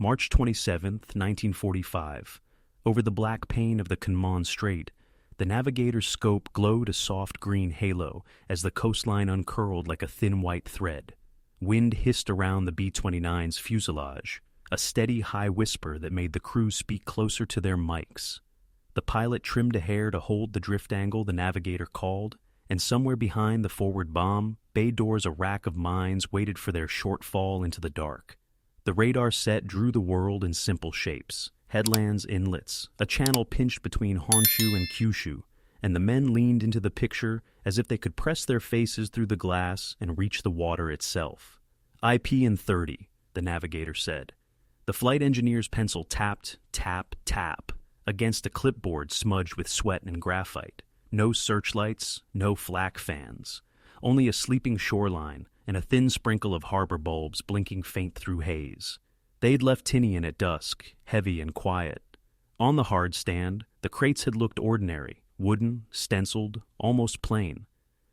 March 27th, 1945. Over the black pane of the Kunmon Strait, the navigator's scope glowed a soft green halo as the coastline uncurled like a thin white thread. Wind hissed around the B-29's fuselage, a steady high whisper that made the crew speak closer to their mics. The pilot trimmed a hair to hold the drift angle the navigator called, and somewhere behind the forward bomb, bay doors a rack of mines waited for their short fall into the dark. The radar set drew the world in simple shapes. Headlands, inlets, a channel pinched between Honshu and Kyushu, and the men leaned into the picture as if they could press their faces through the glass and reach the water itself. IP in 30, the navigator said. The flight engineer's pencil tapped, tap, tap, against a clipboard smudged with sweat and graphite. No searchlights, no flak fans, only a sleeping shoreline and a thin sprinkle of harbor bulbs blinking faint through haze. They'd left Tinian at dusk, heavy and quiet. On the hard stand, the crates had looked ordinary, wooden, stenciled, almost plain.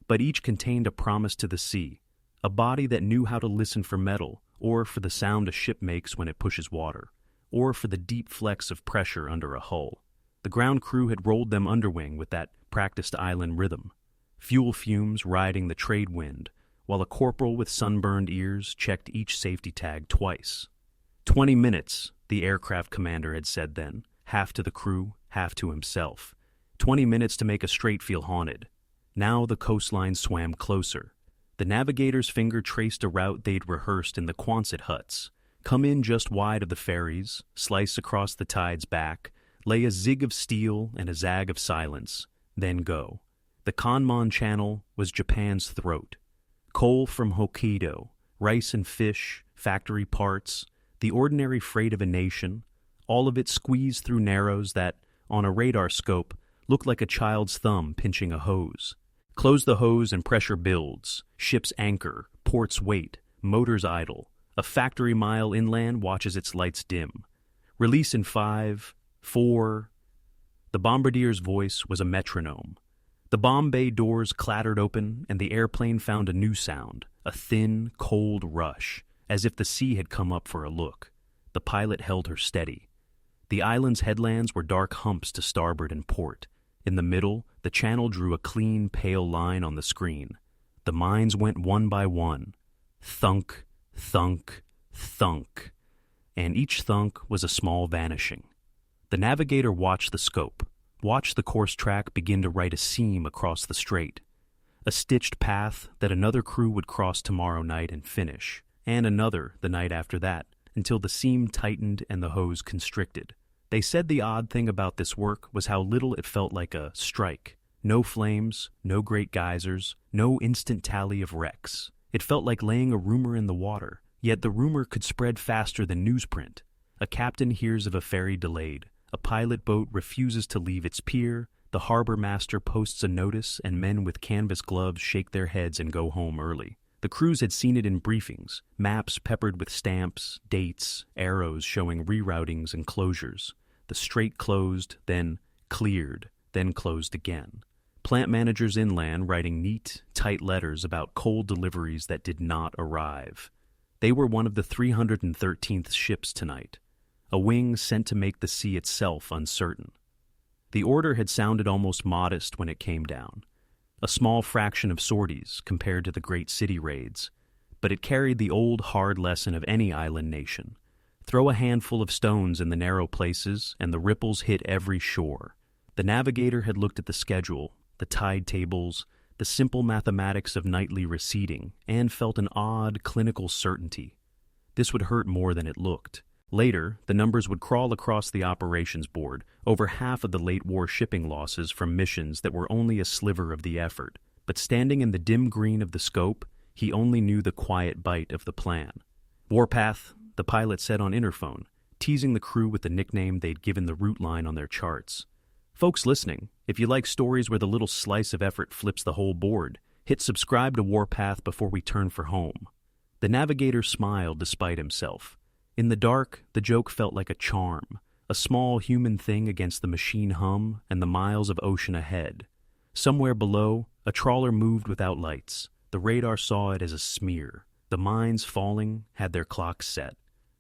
But each contained a promise to the sea, a body that knew how to listen for metal, or for the sound a ship makes when it pushes water, or for the deep flex of pressure under a hull. The ground crew had rolled them underwing with that practiced island rhythm, fuel fumes riding the trade wind, while a corporal with sunburned ears checked each safety tag twice. 20 minutes, the aircraft commander had said then, half to the crew, half to himself. 20 minutes to make a strait feel haunted. Now the coastline swam closer. The navigator's finger traced a route they'd rehearsed in the Quonset huts. Come in just wide of the ferries, slice across the tide's back, lay a zig of steel and a zag of silence, then go. The Kanmon Channel was Japan's throat. Coal from Hokkaido, rice and fish, factory parts, the ordinary freight of a nation, all of it squeezed through narrows that, on a radar scope, looked like a child's thumb pinching a hose. Close the hose and pressure builds, ships anchor, ports wait, motors idle. A factory mile inland watches its lights dim. Release in 5, 4... The bombardier's voice was a metronome. The bomb bay doors clattered open, and the airplane found a new sound, a thin, cold rush, as if the sea had come up for a look. The pilot held her steady. The island's headlands were dark humps to starboard and port. In the middle, the channel drew a clean, pale line on the screen. The mines went one by one. Thunk, thunk, thunk. And each thunk was a small vanishing. The navigator watched the scope, watched the course track begin to write a seam across the strait. A stitched path that another crew would cross tomorrow night and finish, and another the night after that, until the seam tightened and the hose constricted. They said the odd thing about this work was how little it felt like a strike. No flames, no great geysers, no instant tally of wrecks. It felt like laying a rumor in the water, yet the rumor could spread faster than newsprint. A captain hears of a ferry delayed. A pilot boat refuses to leave its pier. The harbor master posts a notice, and men with canvas gloves shake their heads and go home early. The crews had seen it in briefings, maps peppered with stamps, dates, arrows showing reroutings and closures. The strait closed, then cleared, then closed again. Plant managers inland writing neat, tight letters about coal deliveries that did not arrive. They were one of the 313th ships tonight, a wing sent to make the sea itself uncertain. The order had sounded almost modest when it came down, a small fraction of sorties compared to the great city raids, but it carried the old hard lesson of any island nation. Throw a handful of stones in the narrow places, and the ripples hit every shore. The navigator had looked at the schedule, the tide tables, the simple mathematics of nightly receding, and felt an odd, clinical certainty. This would hurt more than it looked. Later, the numbers would crawl across the operations board, over half of the late-war shipping losses from missions that were only a sliver of the effort. But standing in the dim green of the scope, he only knew the quiet bite of the plan. Warpath, the pilot said on interphone, teasing the crew with the nickname they'd given the route line on their charts. Folks listening, if you like stories where the little slice of effort flips the whole board, hit subscribe to Warpath before we turn for home. The navigator smiled despite himself. In the dark, the joke felt like a charm, a small human thing against the machine hum and the miles of ocean ahead. Somewhere below, a trawler moved without lights. The radar saw it as a smear. The mines falling had their clocks set.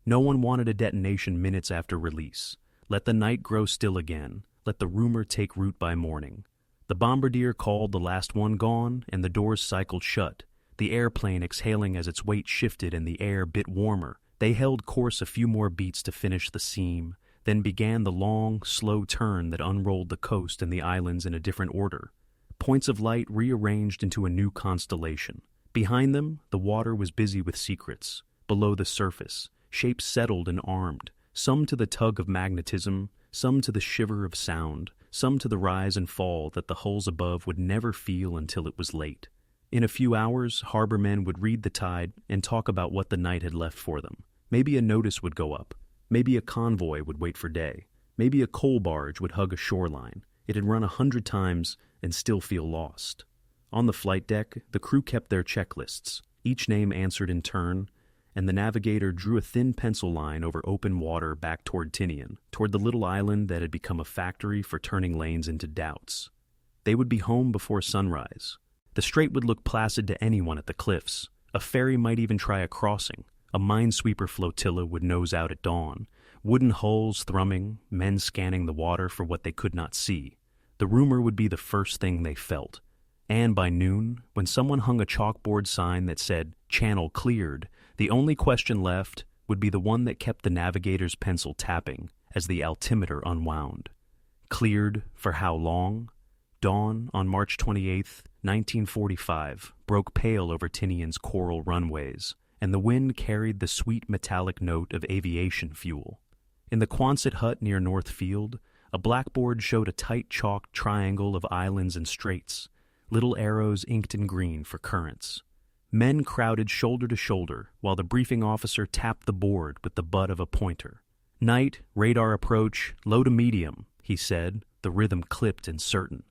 No one wanted a detonation minutes after release. Let the night grow still again. Let the rumor take root by morning. The bombardier called the last one gone, and the doors cycled shut, the airplane exhaling as its weight shifted and the air bit warmer. They held course a few more beats to finish the seam, then began the long, slow turn that unrolled the coast and the islands in a different order. Points of light rearranged into a new constellation. Behind them, the water was busy with secrets. Below the surface, shapes settled and armed, some to the tug of magnetism, some to the shiver of sound, some to the rise and fall that the hulls above would never feel until it was late. In a few hours, harbormen would read the tide and talk about what the night had left for them. Maybe a notice would go up. Maybe a convoy would wait for day. Maybe a coal barge would hug a shoreline. It had run 100 times and still feel lost. On the flight deck, the crew kept their checklists. Each name answered in turn, and the navigator drew a thin pencil line over open water back toward Tinian, toward the little island that had become a factory for turning lanes into doubts. They would be home before sunrise. The strait would look placid to anyone at the cliffs. A ferry might even try a crossing. A minesweeper flotilla would nose out at dawn, wooden hulls thrumming, men scanning the water for what they could not see. The rumor would be the first thing they felt. And by noon, when someone hung a chalkboard sign that said, "Channel cleared," the only question left would be the one that kept the navigator's pencil tapping as the altimeter unwound. Cleared for how long? Dawn on March 28th, 1945, broke pale over Tinian's coral runways, and the wind carried the sweet metallic note of aviation fuel. In the Quonset hut near North Field, a blackboard showed a tight chalked triangle of islands and straits, little arrows inked in green for currents. Men crowded shoulder to shoulder while the briefing officer tapped the board with the butt of a pointer. "Night, radar approach, low to medium," he said, the rhythm clipped and certain.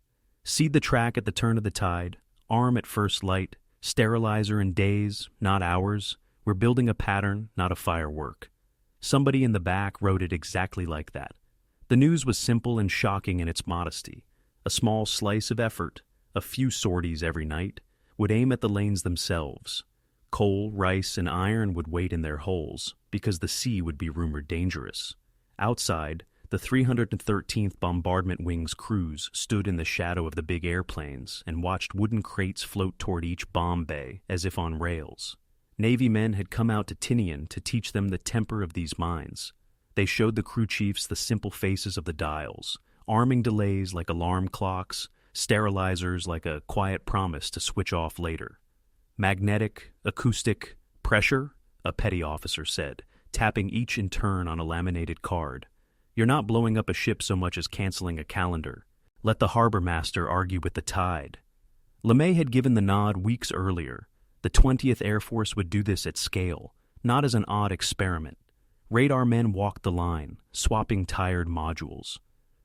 "Seed the track at the turn of the tide, arm at first light, sterilizer in days, not hours. We're building a pattern, not a firework." Somebody in the back wrote it exactly like that. The news was simple and shocking in its modesty. A small slice of effort, a few sorties every night, would aim at the lanes themselves. Coal, rice, and iron would wait in their holes, because the sea would be rumored dangerous. Outside, the 313th Bombardment Wing's crews stood in the shadow of the big airplanes and watched wooden crates float toward each bomb bay as if on rails. Navy men had come out to Tinian to teach them the temper of these mines. They showed the crew chiefs the simple faces of the dials, arming delays like alarm clocks, sterilizers like a quiet promise to switch off later. "Magnetic, acoustic, pressure," a petty officer said, tapping each in turn on a laminated card. "You're not blowing up a ship so much as canceling a calendar. Let the harbor master argue with the tide." LeMay had given the nod weeks earlier. The 20th Air Force would do this at scale, not as an odd experiment. Radar men walked the line, swapping tired modules.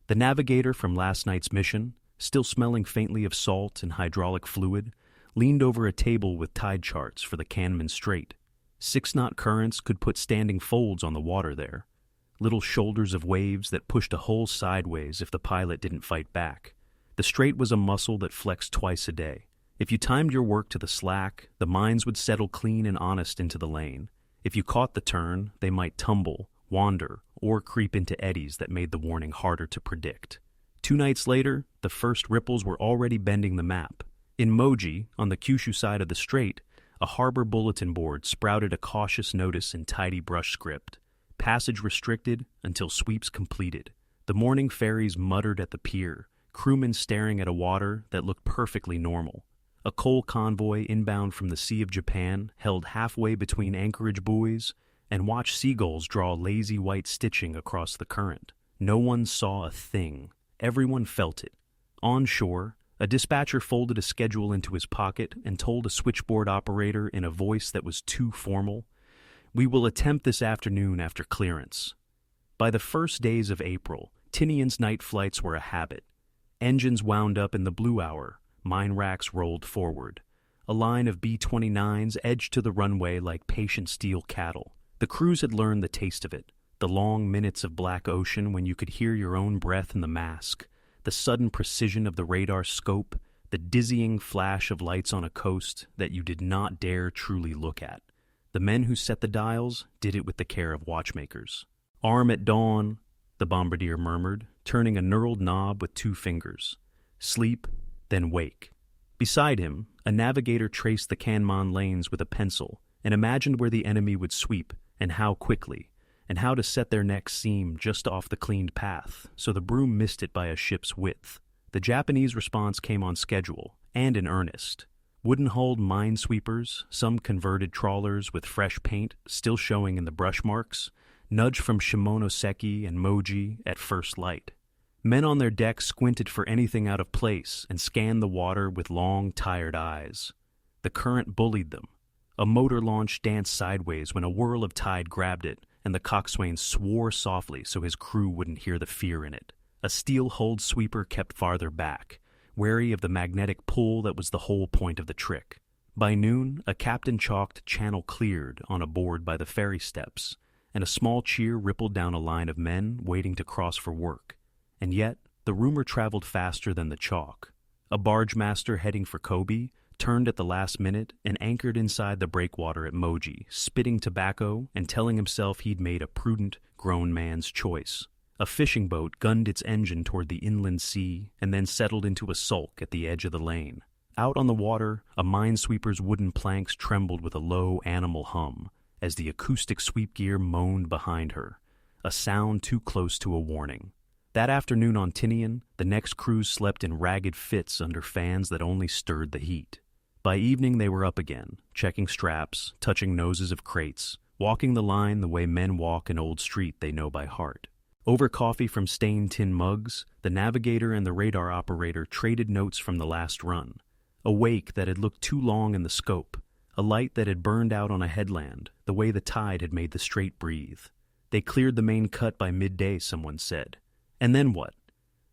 The navigator from last night's mission, still smelling faintly of salt and hydraulic fluid, leaned over a table with tide charts for the Canman Strait. 6-knot currents could put standing folds on the water there. Little shoulders of waves that pushed a hull sideways if the pilot didn't fight back. The strait was a muscle that flexed twice a day. If you timed your work to the slack, the mines would settle clean and honest into the lane. If you caught the turn, they might tumble, wander, or creep into eddies that made the warning harder to predict. 2 nights later, the first ripples were already bending the map. In Moji, on the Kyushu side of the strait, a harbor bulletin board sprouted a cautious notice in tidy brush script. Passage restricted until sweeps completed. The morning ferries muttered at the pier, crewmen staring at a water that looked perfectly normal. A coal convoy inbound from the Sea of Japan held halfway between anchorage buoys and watched seagulls draw lazy white stitching across the current. No one saw a thing. Everyone felt it. On shore, a dispatcher folded a schedule into his pocket and told a switchboard operator in a voice that was too formal, "We will attempt this afternoon after clearance." By the first days of April, Tinian's night flights were a habit. Engines wound up in the blue hour. Mine racks rolled forward. A line of B-29s edged to the runway like patient steel cattle. The crews had learned the taste of it. The long minutes of black ocean when you could hear your own breath in the mask. The sudden precision of the radar scope. The dizzying flash of lights on a coast that you did not dare truly look at. The men who set the dials did it with the care of watchmakers. "Arm at dawn," the bombardier murmured, turning a knurled knob with 2 fingers. "Sleep, then wake." Beside him, a navigator traced the Kanman lanes with a pencil and imagined where the enemy would sweep and how quickly, and how to set their next seam just off the cleaned path so the broom missed it by a ship's width. The Japanese response came on schedule and in earnest. Wooden-hulled minesweepers, some converted trawlers with fresh paint still showing in the brush marks, nudged from Shimonoseki and Moji at first light. Men on their decks squinted for anything out of place and scanned the water with long, tired eyes. The current bullied them. A motor launch danced sideways when a whirl of tide grabbed it, and the coxswain swore softly so his crew wouldn't hear the fear in it. A steel-hulled sweeper kept farther back, wary of the magnetic pull that was the whole point of the trick. By noon, a captain chalked "Channel cleared" on a board by the ferry steps, and a small cheer rippled down a line of men waiting to cross for work. And yet, the rumor traveled faster than the chalk. A barge master heading for Kobe turned at the last minute and anchored inside the breakwater at Moji, spitting tobacco and telling himself he'd made a prudent, grown man's choice. A fishing boat gunned its engine toward the inland sea and then settled into a sulk at the edge of the lane. Out on the water, a minesweeper's wooden planks trembled with a low animal hum as the acoustic sweep gear moaned behind her, a sound too close to a warning. That afternoon on Tinian, the next crews slept in ragged fits under fans that only stirred the heat. By evening they were up again, checking straps, touching noses of crates, walking the line the way men walk an old street they know by heart. Over coffee from stained tin mugs, the navigator and the radar operator traded notes from the last run. A wake that had looked too long in the scope, a light that had burned out on a headland, the way the tide had made the strait breathe. They cleared the main cut by midday, someone said. And then what?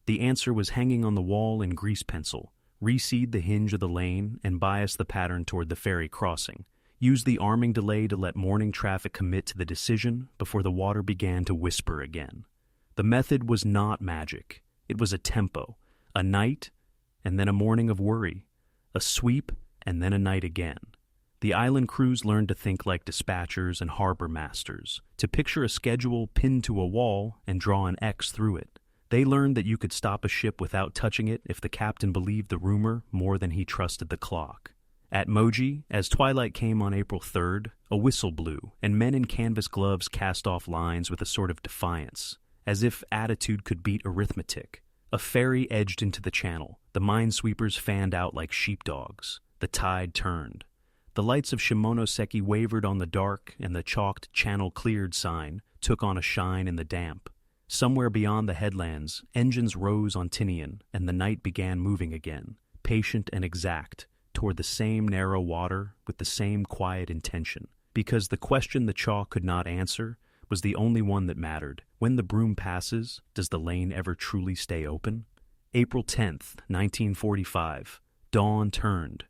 The answer was hanging on the wall in grease pencil. Reseed the hinge of the lane and bias the pattern toward the ferry crossing. Use the arming delay to let morning traffic commit to the decision before the water began to whisper again. The method was not magic. It was a tempo, a night, and then a morning of worry, a sweep, and then a night again. The island crews learned to think like dispatchers and harbor masters, to picture a schedule pinned to a wall and draw an X through it. They learned that you could stop a ship without touching it if the captain believed the rumor more than he trusted the clock. At Moji, as twilight came on April 3rd, a whistle blew, and men in canvas gloves cast off lines with a sort of defiance, as if attitude could beat arithmetic. A ferry edged into the channel. The minesweepers fanned out like sheepdogs. The tide turned. The lights of Shimonoseki wavered on the dark, and the chalked "Channel cleared" sign took on a shine in the damp. Somewhere beyond the headlands, engines rose on Tinian, and the night began moving again, patient and exact, toward the same narrow water with the same quiet intention, because the question the chalk could not answer was the only one that mattered. When the broom passes, does the lane ever truly stay open? April 10th, 1945. Dawn turned.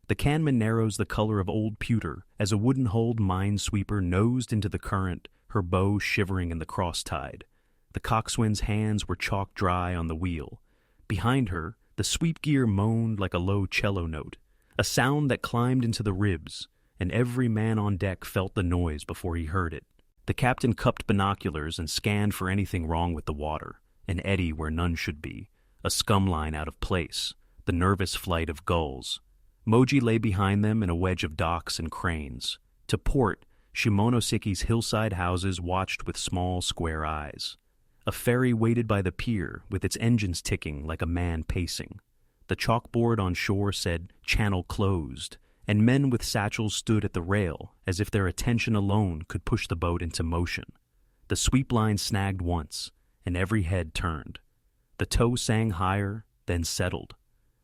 The Canman narrows the color of old pewter as a wooden-hulled minesweeper nosed into the current, her bow shivering in the cross-tide. The coxswain's hands were chalk dry on the wheel. Behind her, the sweep gear moaned like a low cello note, a sound that climbed into the ribs, and every man on deck felt the noise before he heard it. The captain cupped binoculars and scanned for anything wrong with the water, an eddy where none should be, a scum line out of place, the nervous flight of gulls. Moji lay behind them in a wedge of docks and cranes. To port, Shimonoseki's hillside houses watched with small, square eyes. A ferry waited by the pier, with its engines ticking like a man pacing. The chalkboard on shore said "Channel closed," and men with satchels stood at the rail, as if their attention alone could push the boat into motion. The sweep line snagged once, and every head turned. The tow sang higher, then settled.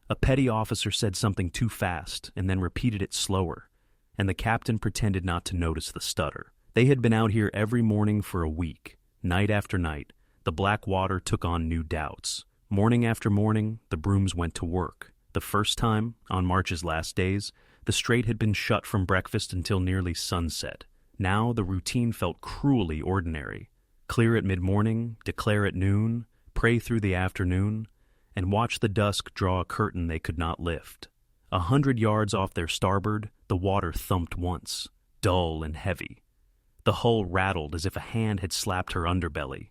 A petty officer said something too fast, and then repeated it slower, and the captain pretended not to notice the stutter. They had been out here every morning for a week, night after night. The black water took on new doubts. Morning after morning, the brooms went to work. The first time, on March's last days, the strait had been shut from breakfast until nearly sunset. Now the routine felt cruelly ordinary. Clear at mid-morning, declare at noon, pray through the afternoon, and watch the dusk draw a curtain they could not lift. 100 yards off their starboard, the water thumped once. dull and heavy. The hull rattled as if a hand had slapped her underbelly.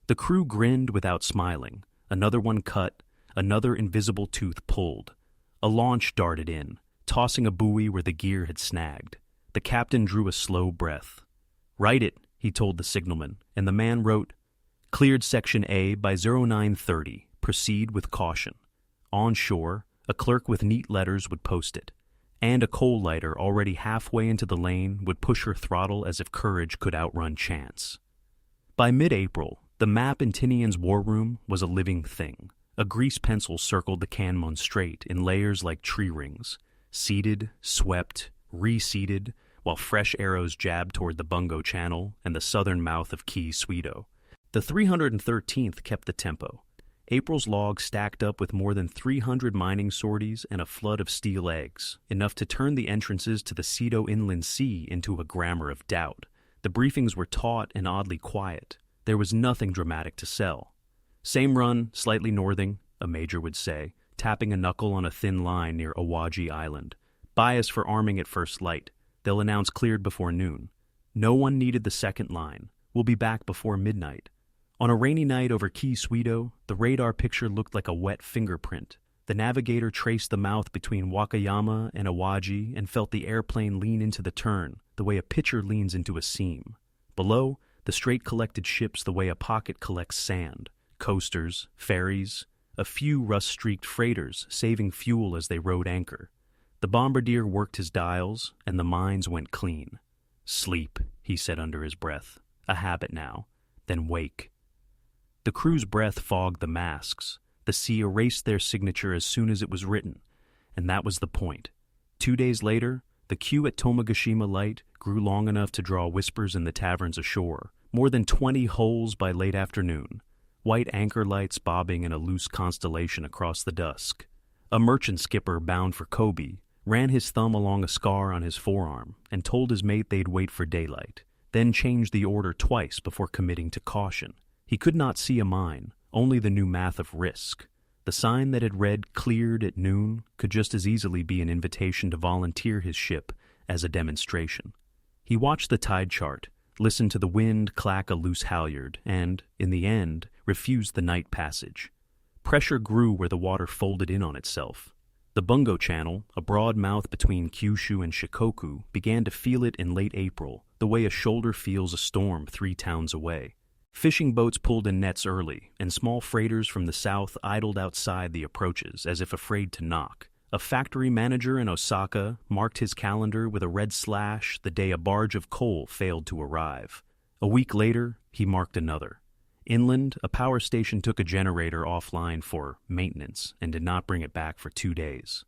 The crew grinned without smiling. Another one cut, another invisible tooth pulled. A launch darted in, tossing a buoy where the gear had snagged. The captain drew a slow breath. "Write it," he told the signalman, and the man wrote, "Cleared Section A by 0930. Proceed with caution." On shore, a clerk with neat letters would post it, and a coal lighter already halfway into the lane would push her throttle as if courage could outrun chance. By mid-April, the map in Tinian's war room was a living thing. A grease pencil circled the Canmon Strait in layers like tree rings, seeded, swept, reseeded, while fresh arrows jabbed toward the Bungo Channel and the southern mouth of Key Swedo. The 313th kept the tempo. April's log stacked up with more than 300 mining sorties and a flood of steel eggs, enough to turn the entrances to the Seto Inland Sea into a grammar of doubt. The briefings were taut and oddly quiet. There was nothing dramatic to sell. "Same run, slightly northing," a major would say, tapping a knuckle on a thin line near Awaji Island. "Bias for arming at first light. They'll announce cleared before noon. No one needed the second line. We'll be back before midnight." On a rainy night over Key Swedo, the radar picture looked like a wet fingerprint. The navigator traced the mouth between Wakayama and Awaji and felt the airplane lean into the turn, the way a pitcher leans into a seam. Below, the strait collected ships the way a pocket collects sand. Coasters, ferries, a few rust-streaked freighters saving fuel as they rode anchor. The bombardier worked his dials, and the mines went clean. "Sleep," he said under his breath. "A habit now. Then wake." The crew's breath fogged the masks. The sea erased their signature as soon as it was written, and that was the point. 2 days later, the queue at Tomagashima Light grew long enough to draw whispers in the taverns ashore. More than 20 holes by late afternoon, white anchor lights bobbing in a loose constellation across the dusk. A merchant skipper bound for Kobe ran his thumb along a scar on his forearm and told his mate they'd wait for daylight, then changed the order twice before committing to caution. He could not see a mine, only the new math of risk. The sign that had read "cleared at noon" could just as easily be an invitation to volunteer his ship as a demonstration. He watched the tide chart, listened to the wind clack a loose halyard, and, in the end, refused the night passage. Pressure grew where the water folded in on itself. The Bungo Channel, a broad mouth between Kyushu and Shikoku, began to feel it in late April, the way a shoulder feels a storm 3 towns away. Fishing boats pulled in nets early, and small freighters from the south idled outside the approaches as if afraid to knock. A factory manager in Osaka marked his calendar with a red slash the day a barge of coal failed to arrive. A week later, he marked another. Inland, a power station took a generator offline for maintenance and did not bring it back for 2 days.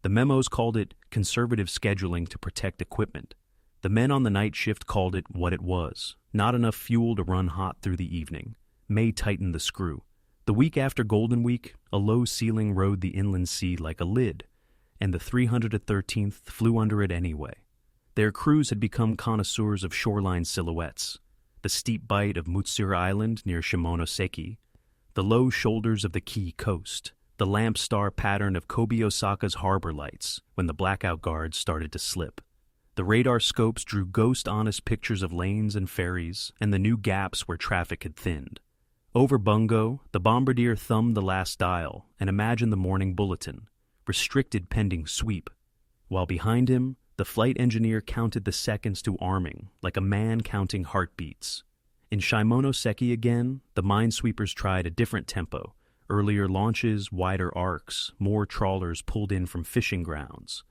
The memos called it conservative scheduling to protect equipment. The men on the night shift called it what it was: not enough fuel to run hot through the evening. May tightened the screw. The week after Golden Week, a low ceiling rode the inland sea like a lid, and the 313th flew under it anyway. Their crews had become connoisseurs of shoreline silhouettes. The steep bight of Mutsura Island near Shimonoseki, the low shoulders of the Kii coast, the lamp star pattern of Kobe Osaka's harbor lights when the blackout guards started to slip. The radar scopes drew ghost-honest pictures of lanes and ferries and the new gaps where traffic had thinned. Over Bungo, the bombardier thumbed the last dial and imagined the morning bulletin, restricted pending sweep, while behind him, the flight engineer counted the seconds to arming, like a man counting heartbeats. In Shimonoseki again, the minesweepers tried a different tempo. Earlier launches, wider arcs, more trawlers pulled in from fishing grounds.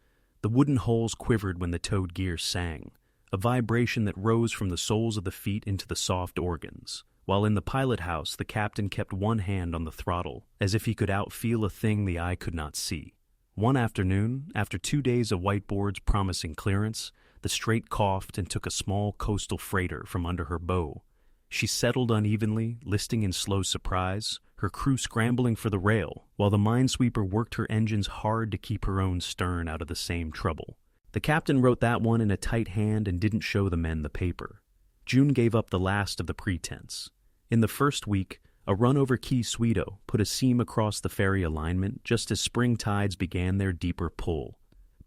The wooden hulls quivered when the towed gear sang, a vibration that rose from the soles of the feet into the soft organs, while in the pilot house the captain kept one hand on the throttle, as if he could outfeel a thing the eye could not see. One afternoon, after 2 days of whiteboards promising clearance, the strait coughed and took a small coastal freighter from under her bow. She settled unevenly, listing in slow surprise, her crew scrambling for the rail, while the minesweeper worked her engines hard to keep her own stern out of the same trouble. The captain wrote that one in a tight hand and didn't show the men the paper. June gave up the last of the pretense. In the first week, a run over Key Swedo put a seam across the ferry alignment just as spring tides began their deeper pull.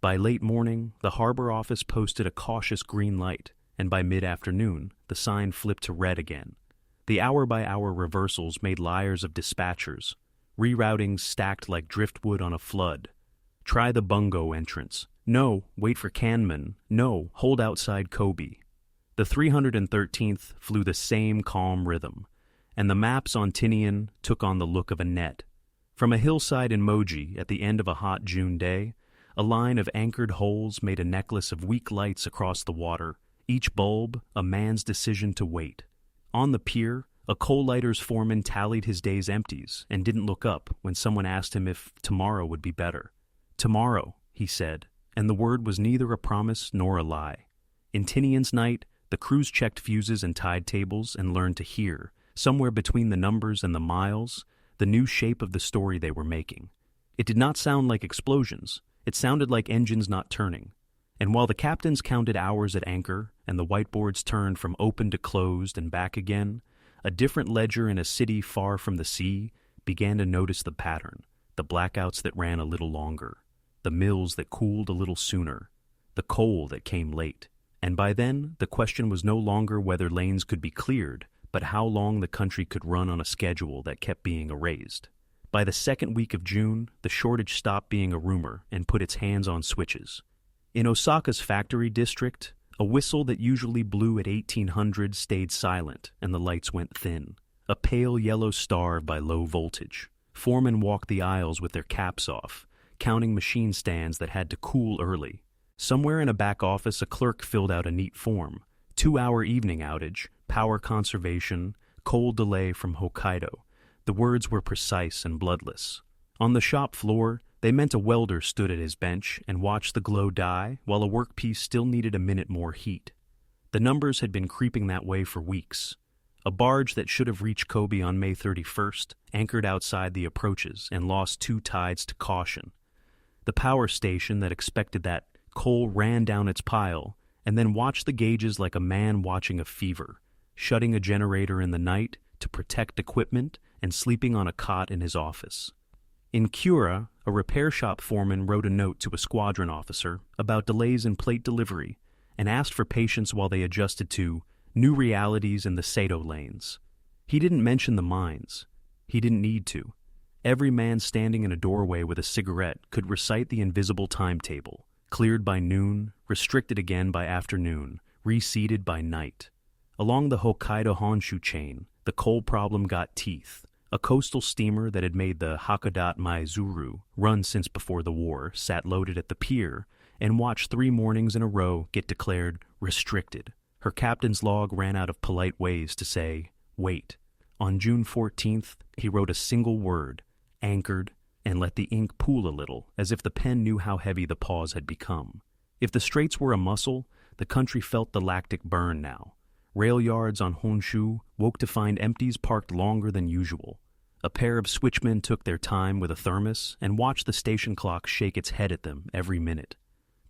By late morning, the harbor office posted a cautious green light, and by mid-afternoon, the sign flipped to red again. The hour-by-hour reversals made liars of dispatchers, reroutings stacked like driftwood on a flood. Try the Bungo entrance. No, wait for Canman. No, hold outside Kobe. The 313th flew the same calm rhythm, and the maps on Tinian took on the look of a net. From a hillside in Moji at the end of a hot June day, a line of anchored holes made a necklace of weak lights across the water, each bulb a man's decision to wait. On the pier, a coal lighter's foreman tallied his day's empties and didn't look up when someone asked him if tomorrow would be better. Tomorrow, he said, and the word was neither a promise nor a lie. In Tinian's night, the crews checked fuses and tide tables and learned to hear, somewhere between the numbers and the miles, the new shape of the story they were making. It did not sound like explosions. It sounded like engines not turning. And while the captains counted hours at anchor and the whiteboards turned from open to closed and back again, a different ledger in a city far from the sea began to notice the pattern, the blackouts that ran a little longer, the mills that cooled a little sooner, the coal that came late. And by then, the question was no longer whether lanes could be cleared, but how long the country could run on a schedule that kept being erased. By the second week of June, the shortage stopped being a rumor and put its hands on switches. In Osaka's factory district, a whistle that usually blew at 1800 stayed silent and the lights went thin, a pale yellow star by low voltage. Foremen walked the aisles with their caps off, counting machine stands that had to cool early. Somewhere in a back office, a clerk filled out a neat form. 2-hour evening outage, power conservation, coal delay from Hokkaido. The words were precise and bloodless. On the shop floor, they meant a welder stood at his bench and watched the glow die while a workpiece still needed a minute more heat. The numbers had been creeping that way for weeks. A barge that should have reached Kobe on May 31st anchored outside the approaches and lost 2 tides to caution. The power station that expected that coal ran down its pile and then watched the gauges like a man watching a fever, shutting a generator in the night to protect equipment and sleeping on a cot in his office. In Cura, a repair shop foreman wrote a note to a squadron officer about delays in plate delivery and asked for patience while they adjusted to new realities in the Sato lanes. He didn't mention the mines. He didn't need to. Every man standing in a doorway with a cigarette could recite the invisible timetable, cleared by noon, restricted again by afternoon, reseeded by night. Along the Hokkaido-Honshu chain, the coal problem got teeth. A coastal steamer that had made the Hakodate Maizuru run since before the war sat loaded at the pier and watched 3 mornings in a row get declared restricted. Her captain's log ran out of polite ways to say, wait. On June 14th, he wrote a single word, anchored, and let the ink pool a little, as if the pen knew how heavy the pause had become. If the straits were a muscle, the country felt the lactic burn now. Rail yards on Honshu woke to find empties parked longer than usual. A pair of switchmen took their time with a thermos and watched the station clock shake its head at them every minute.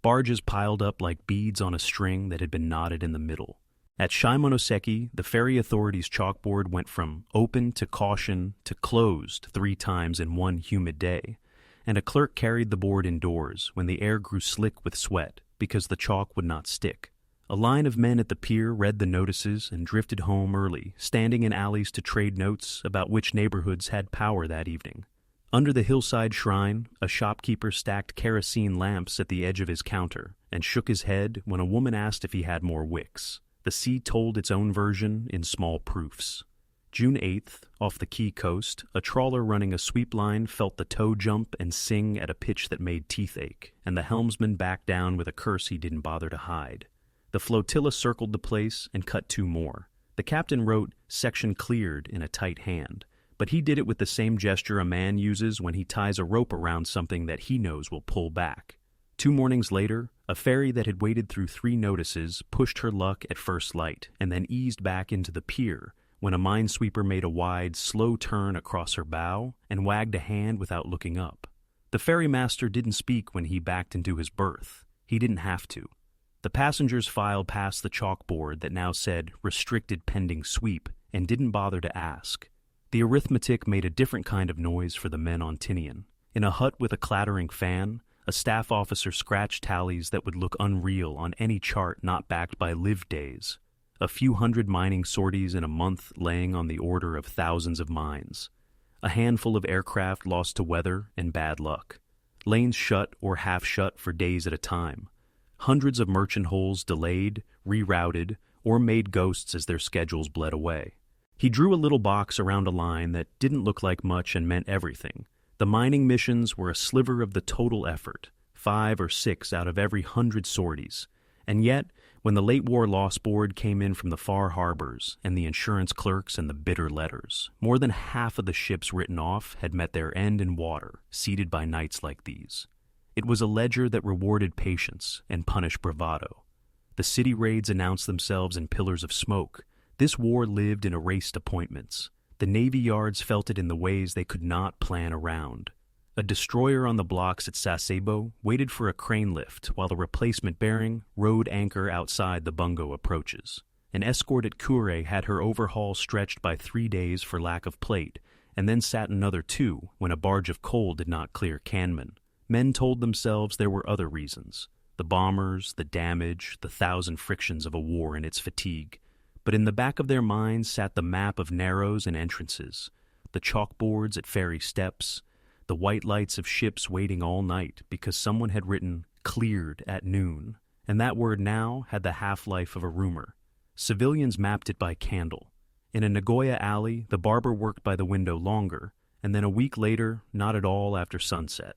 Barges piled up like beads on a string that had been knotted in the middle. At Shimonoseki, the ferry authority's chalkboard went from open to caution to closed 3 times in one humid day, and a clerk carried the board indoors when the air grew slick with sweat because the chalk would not stick. A line of men at the pier read the notices and drifted home early, standing in alleys to trade notes about which neighborhoods had power that evening. Under the hillside shrine, a shopkeeper stacked kerosene lamps at the edge of his counter and shook his head when a woman asked if he had more wicks. The sea told its own version in small proofs. June 8th, off the Key coast, a trawler running a sweep line felt the tow jump and sing at a pitch that made teeth ache, and the helmsman backed down with a curse he didn't bother to hide. The flotilla circled the place and cut 2 more. The captain wrote "section cleared" in a tight hand, but he did it with the same gesture a man uses when he ties a rope around something that he knows will pull back. 2 mornings later, a ferry that had waded through 3 notices pushed her luck at first light and then eased back into the pier when a minesweeper made a wide, slow turn across her bow and wagged a hand without looking up. The ferrymaster didn't speak when he backed into his berth. He didn't have to. The passengers filed past the chalkboard that now said "restricted pending sweep" and didn't bother to ask. The arithmetic made a different kind of noise for the men on Tinian. In a hut with a clattering fan, A staff officer scratched tallies that would look unreal on any chart not backed by lived days. A few hundred mining sorties in a month laying on the order of thousands of mines. A handful of aircraft lost to weather and bad luck. Lanes shut or half shut for days at a time. Hundreds of merchant holes delayed, rerouted, or made ghosts as their schedules bled away. He drew a little box around a line that didn't look like much and meant everything. The mining missions were a sliver of the total effort, 5 or 6 out of every 100 sorties. And yet, when the late war loss board came in from the far harbors and the insurance clerks and the bitter letters, more than half of the ships written off had met their end in water, seeded by nights like these. It was a ledger that rewarded patience and punished bravado. The city raids announced themselves in pillars of smoke. This war lived in erased appointments. The Navy yards felt it in the ways they could not plan around. A destroyer on the blocks at Sasebo waited for a crane lift while the replacement bearing rode anchor outside the bungo approaches. An escort at Kure had her overhaul stretched by 3 days for lack of plate, and then sat another 2 when a barge of coal did not clear Canman. Men told themselves there were other reasons. The bombers, the damage, the 1,000 frictions of a war and its fatigue. But in the back of their minds sat the map of narrows and entrances, the chalkboards at ferry steps, the white lights of ships waiting all night because someone had written "cleared" at noon, and that word now had the half-life of a rumor. Civilians mapped it by candle. In a Nagoya alley, the barber worked by the window longer, and then a week later, not at all after sunset.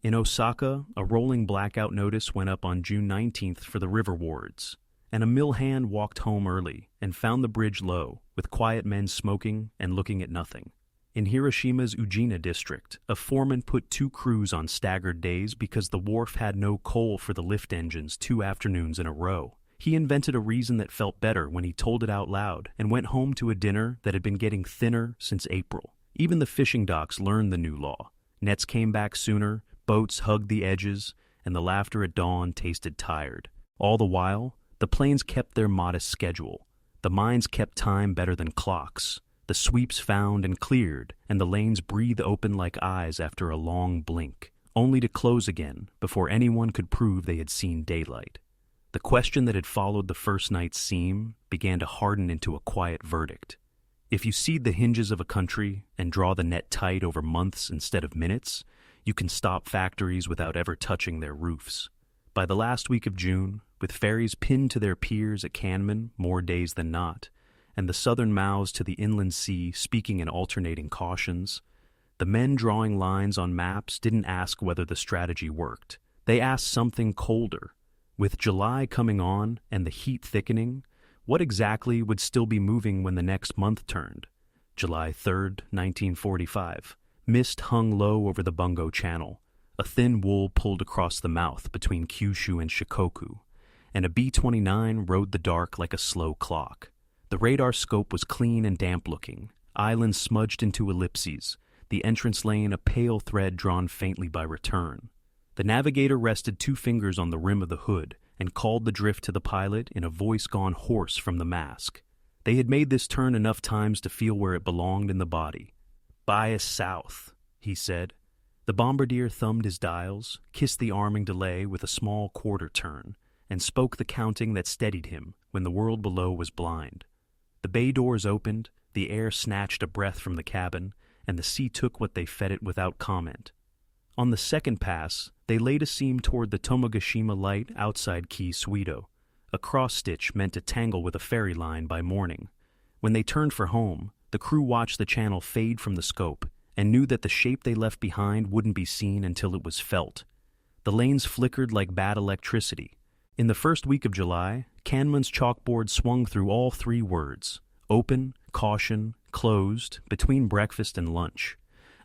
In Osaka, a rolling blackout notice went up on June 19th for the river wards, and a mill hand walked home early and found the bridge low, with quiet men smoking and looking at nothing. In Hiroshima's Ujina district, a foreman put 2 crews on staggered days because the wharf had no coal for the lift engines 2 afternoons in a row. He invented a reason that felt better when he told it out loud and went home to a dinner that had been getting thinner since April. Even the fishing docks learned the new law. Nets came back sooner, boats hugged the edges, and the laughter at dawn tasted tired. All the while, the planes kept their modest schedule. The mines kept time better than clocks. The sweeps found and cleared, and the lanes breathed open like eyes after a long blink, only to close again before anyone could prove they had seen daylight. The question that had followed the first night's seam began to harden into a quiet verdict. If you seed the hinges of a country and draw the net tight over months instead of minutes, you can stop factories without ever touching their roofs. By the last week of June, with ferries pinned to their piers at Canman more days than not, and the southern mouths to the inland sea speaking in alternating cautions, the men drawing lines on maps didn't ask whether the strategy worked. They asked something colder. With July coming on and the heat thickening, what exactly would still be moving when the next month turned? July 3rd, 1945. Mist hung low over the Bungo Channel. A thin wool pulled across the mouth between Kyushu and Shikoku, and a B-29 rode the dark like a slow clock. The radar scope was clean and damp-looking, islands smudged into ellipses, the entrance lane a pale thread drawn faintly by return. The navigator rested 2 fingers on the rim of the hood and called the drift to the pilot in a voice gone hoarse from the mask. They had made this turn enough times to feel where it belonged in the body. "Bias south," he said. The bombardier thumbed his dials, kissed the arming delay with a small quarter turn, and spoke the counting that steadied him when the world below was blind. The bay doors opened, the air snatched a breath from the cabin, and the sea took what they fed it without comment. On the second pass, they laid a seam toward the Tomogashima light outside Key Suido. A cross-stitch meant to tangle with a ferry line by morning. When they turned for home, the crew watched the channel fade from the scope and knew that the shape they left behind wouldn't be seen until it was felt. The lanes flickered like bad electricity. In the first week of July, Canman's chalkboard swung through all 3 words: open, caution, closed, between breakfast and lunch.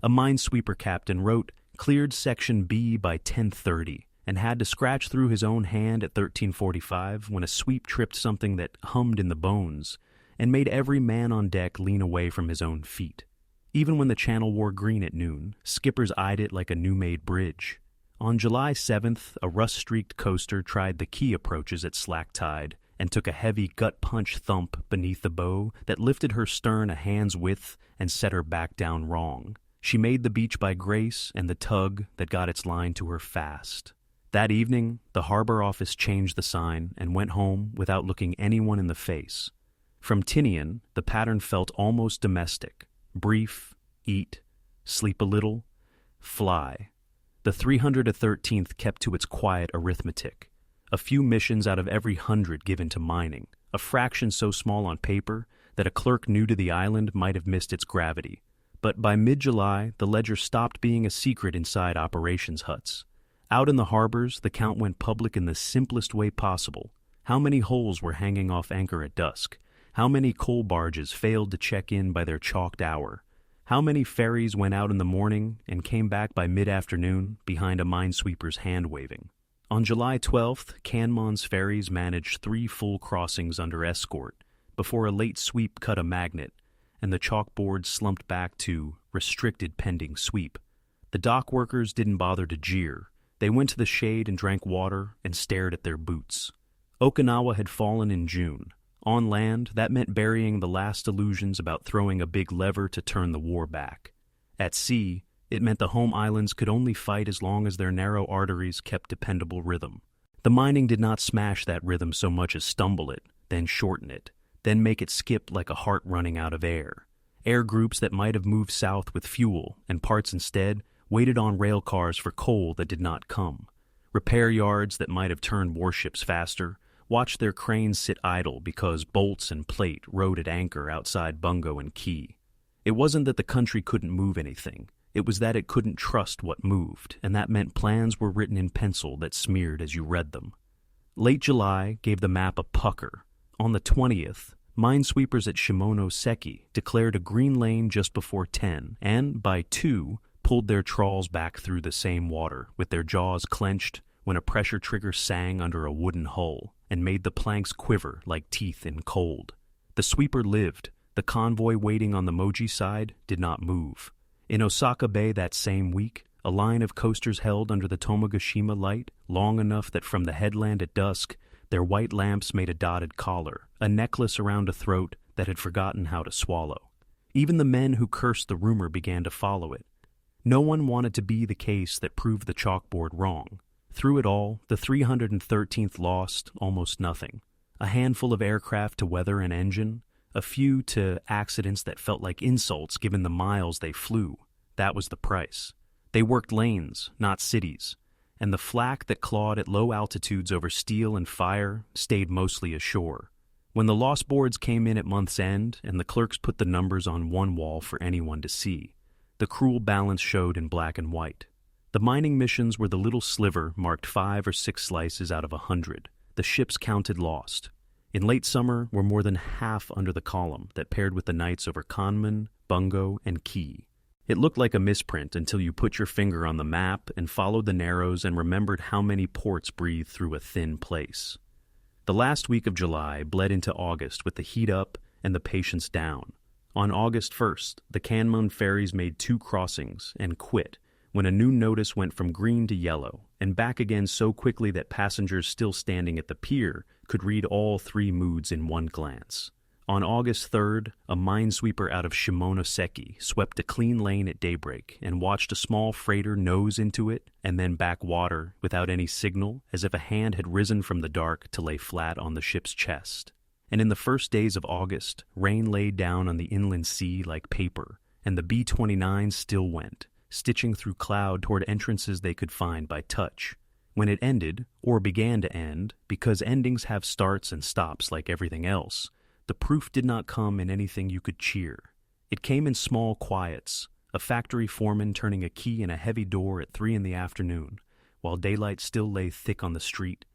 A minesweeper captain wrote, "Cleared Section B by 10:30, and had to scratch through his own hand at 13:45 when a sweep tripped something that hummed in the bones and made every man on deck lean away from his own feet. Even when the channel wore green at noon, skippers eyed it like a new-made bridge. On July 7th, a rust-streaked coaster tried the quay approaches at slack tide and took a heavy gut-punch thump beneath the bow that lifted her stern a hand's width and set her back down wrong. She made the beach by grace and the tug that got its line to her fast. That evening, the harbor office changed the sign and went home without looking anyone in the face. From Tinian, the pattern felt almost domestic. Brief, eat, sleep a little, fly. The 313th kept to its quiet arithmetic. A few missions out of every 100 given to mining, a fraction so small on paper that a clerk new to the island might have missed its gravity. But by mid-July, the ledger stopped being a secret inside operations huts. Out in the harbors, the count went public in the simplest way possible. How many holes were hanging off anchor at dusk? How many coal barges failed to check in by their chalked hour? How many ferries went out in the morning and came back by mid-afternoon behind a minesweeper's hand-waving? On July 12th, Canmon's ferries managed 3 full crossings under escort before a late sweep cut a magnet, and the chalkboard slumped back to restricted pending sweep. The dock workers didn't bother to jeer. They went to the shade and drank water and stared at their boots. Okinawa had fallen in June. On land, that meant burying the last illusions about throwing a big lever to turn the war back. At sea, it meant the home islands could only fight as long as their narrow arteries kept dependable rhythm. The mining did not smash that rhythm so much as stumble it, then shorten it, then make it skip like a heart running out of air. Air groups that might have moved south with fuel and parts instead waited on rail cars for coal that did not come. Repair yards that might have turned warships faster watched their cranes sit idle because bolts and plate rode at anchor outside Bungo and Key. It wasn't that the country couldn't move anything. It was that it couldn't trust what moved, and that meant plans were written in pencil that smeared as you read them. Late July gave the map a pucker. On the 20th, minesweepers at Shimonoseki declared a green lane just before 10, and by 2, pulled their trawls back through the same water, with their jaws clenched when a pressure trigger sang under a wooden hull and made the planks quiver like teeth in cold. The sweeper lived. The convoy waiting on the Moji side did not move. In Osaka Bay that same week, a line of coasters held under the Tomogashima light long enough that from the headland at dusk, their white lamps made a dotted collar, a necklace around a throat that had forgotten how to swallow. Even the men who cursed the rumor began to follow it. No one wanted to be the case that proved the chalkboard wrong. Through it all, the 313th lost almost nothing. A handful of aircraft to weather and engine, a few to accidents that felt like insults given the miles they flew. That was the price. They worked lanes, not cities, and the flak that clawed at low altitudes over steel and fire stayed mostly ashore. When the lost boards came in at month's end and the clerks put the numbers on one wall for anyone to see, the cruel balance showed in black and white. The mining missions were the little sliver marked 5 or 6 slices out of 100. The ships counted lost. In late summer were more than half under the column that paired with the nights over Kanman, Bungo, and Key. It looked like a misprint until you put your finger on the map and followed the narrows and remembered how many ports breathed through a thin place. The last week of July bled into August with the heat up and the patience down. On August 1st, the Kanman ferries made 2 crossings and quit when a new notice went from green to yellow and back again so quickly that passengers still standing at the pier could read all 3 moods in one glance. On August 3rd, a minesweeper out of Shimonoseki swept a clean lane at daybreak and watched a small freighter nose into it and then back water without any signal, as if a hand had risen from the dark to lay flat on the ship's chest. And in the first days of August, rain laid down on the inland sea like paper, and the B-29 still went, stitching through cloud toward entrances they could find by touch. When it ended, or began to end, because endings have starts and stops like everything else, the proof did not come in anything you could cheer. It came in small quiets, a factory foreman turning a key in a heavy door at 3 p.m, while daylight still lay thick on the street,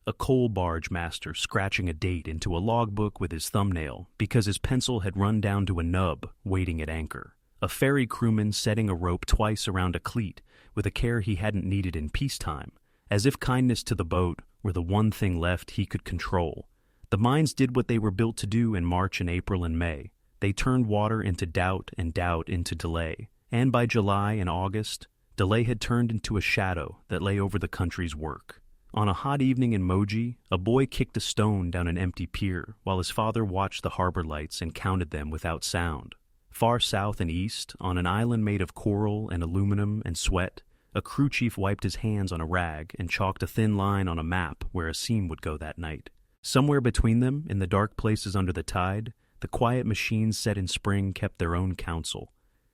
a coal barge master scratching a date into a logbook with his thumbnail because his pencil had run down to a nub waiting at anchor, a ferry crewman setting a rope twice around a cleat with a care he hadn't needed in peacetime, as if kindness to the boat were the one thing left he could control. The mines did what they were built to do in March and April and May. They turned water into doubt and doubt into delay, and by July and August, delay had turned into a shadow that lay over the country's work. On a hot evening in Moji, a boy kicked a stone down an empty pier while his father watched the harbor lights and counted them without sound. Far south and east, on an island made of coral and aluminum and sweat, a crew chief wiped his hands on a rag and chalked a thin line on a map where a scene would go that night. Somewhere between them, in the dark places under the tide, the quiet machines set in spring kept their own counsel,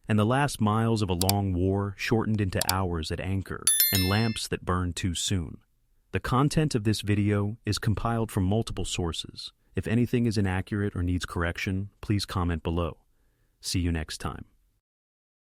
and the last miles of a long war shortened into hours at anchor and lamps that burned too soon. The content of this video is compiled from multiple sources. If anything is inaccurate or needs correction, please comment below. See you next time.